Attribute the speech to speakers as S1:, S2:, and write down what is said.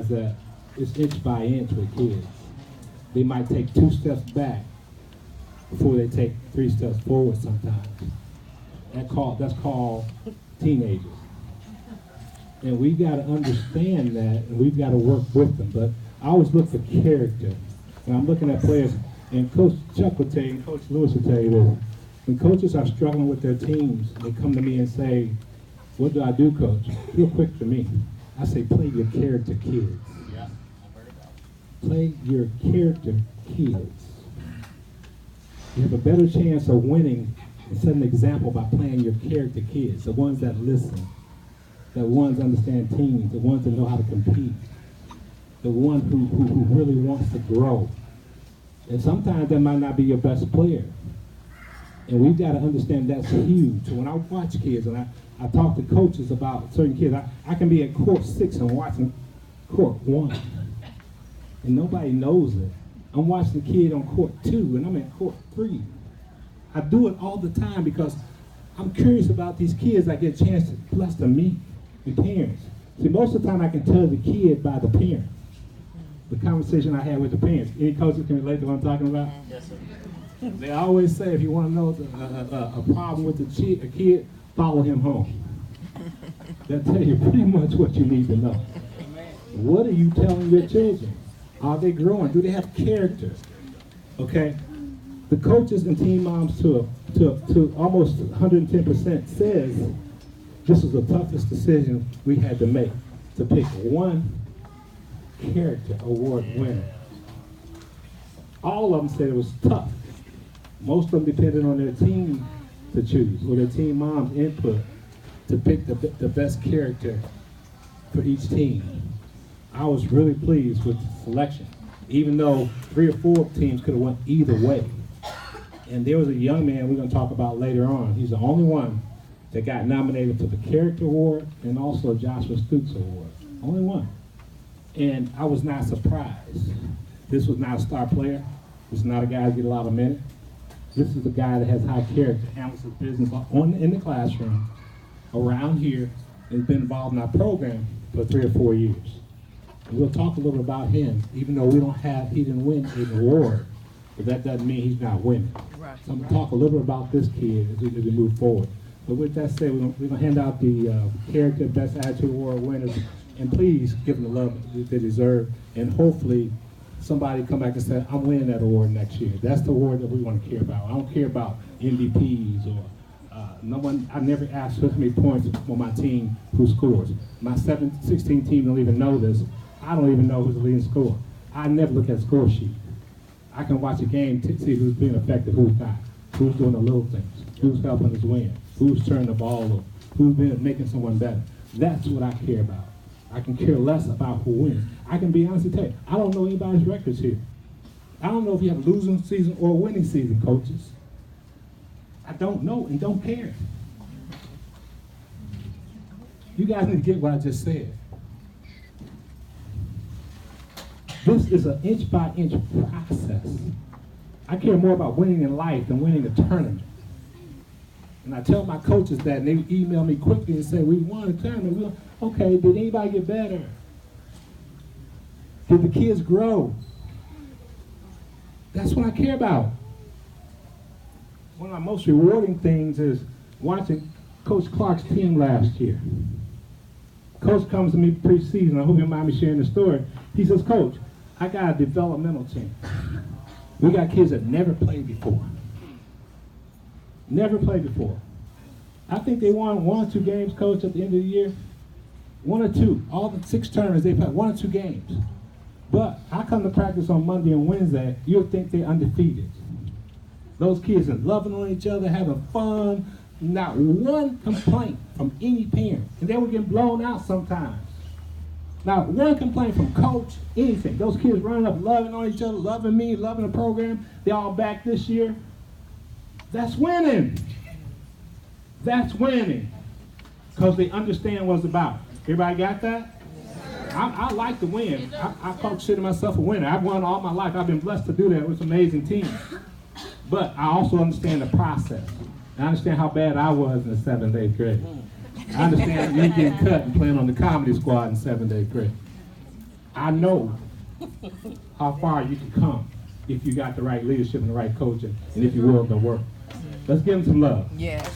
S1: realize that it's inch by inch with kids. They might take 2 steps back before they take 3 steps forward sometimes. That's called teenagers. And we got to understand that, and we've got to work with them. But I always look for character. When I'm looking at players, and Coach Chuck will tell you, and Coach Lewis will tell you this, when coaches are struggling with their teams, they come to me and say, what do I do, Coach? Real quick for me. I say, play your character kids.
S2: Yeah, I've heard about it.
S1: Play your character kids. You have a better chance of winning and set an example by playing your character kids, the ones that listen, the ones that understand teams, the ones that know how to compete, the one who really wants to grow. And sometimes that might not be your best player. And we've got to understand that's huge. So when I watch kids and I talk to coaches about certain kids, I can be at court 6 and watching court 1. And nobody knows it. I'm watching the kid on court 2 and I'm at court 3. I do it all the time because I'm curious about these kids I get a chance to bless to meet the parents. See, most of the time I can tell the kid by the parents. The conversation I had with the parents. Any coaches can relate to what I'm talking about?
S2: Yes, sir.
S1: They always say if you want to know a problem with a kid, follow him home. They'll tell you pretty much what you need to know. What are you telling your children? Are they growing? Do they have character? Okay? The coaches and team moms to almost 110% says this was the toughest decision we had to make, to pick one character award winner. All of them said it was tough. Most of them depended on their team to choose, or their team mom's input to pick the best character for each team. I was really pleased with the selection, even though 3 or 4 teams could have went either way. And there was a young man we're going to talk about later on. He's the only one that got nominated for the Character Award and also Joshua Stoops Award. Only one. And I was not surprised. This was not a star player. This is not a guy that get a lot of minutes. This is a guy that has high character, handles his business in the classroom, around here, and has been involved in our program for 3 or 4 years. And we'll talk a little about him, even though he didn't win an award, but that doesn't mean he's not winning.
S3: Right.
S1: So I'm going to talk a little bit about this kid as we move forward. But with that said, we're going to hand out the Character Best Attitude Award winners, and please give them the love that they deserve, and hopefully somebody come back and say, I'm winning that award next year. That's the award that we want to care about. I don't care about MVPs or no one. I never asked how many points for my team who scores. My 16 team don't even know this. I don't even know who's the leading scorer. I never look at score sheet. I can watch a game to see who's being effective, who's not, who's doing the little things, who's helping us win, who's turning the ball over, who's been making someone better. That's what I care about. I can care less about who wins. I can be honest and tell you, I don't know anybody's records here. I don't know if you have a losing season or a winning season, coaches. I don't know and don't care. You guys need to get what I just said. This is an inch-by-inch process. I care more about winning in life than winning a tournament. And I tell my coaches that, and they email me quickly and say, we won a tournament. Okay, did anybody get better? Did the kids grow? That's what I care about. One of my most rewarding things is watching Coach Clark's team last year. Coach comes to me pre-season. I hope you don't mind me sharing the story. He says, Coach, I got a developmental team. We got kids that never played before. Never played before. I think they won 1 or 2 games, Coach, at the end of the year. 1 or 2. All the 6 tournaments, they played 1 or 2 games. But I come to practice on Monday and Wednesday, you'll think they're undefeated. Those kids are loving on each other, having fun. Not one complaint from any parent. And they were getting blown out sometimes. Not one complaint from coach, anything. Those kids running up, loving on each other, loving me, loving the program. They're all back this year. That's winning. That's winning. Because they understand what it's about. Everybody got that? I like to win. I consider myself a winner. I've won all my life. I've been blessed to do that with amazing teams. But I also understand the process. I understand how bad I was in the 7th, 8th grade. I understand me getting cut and playing on the comedy squad in 7th, 8th grade. I know how far you can come if you got the right leadership and the right coaching, and if you're willing to work. Let's give them some love.
S3: Yes.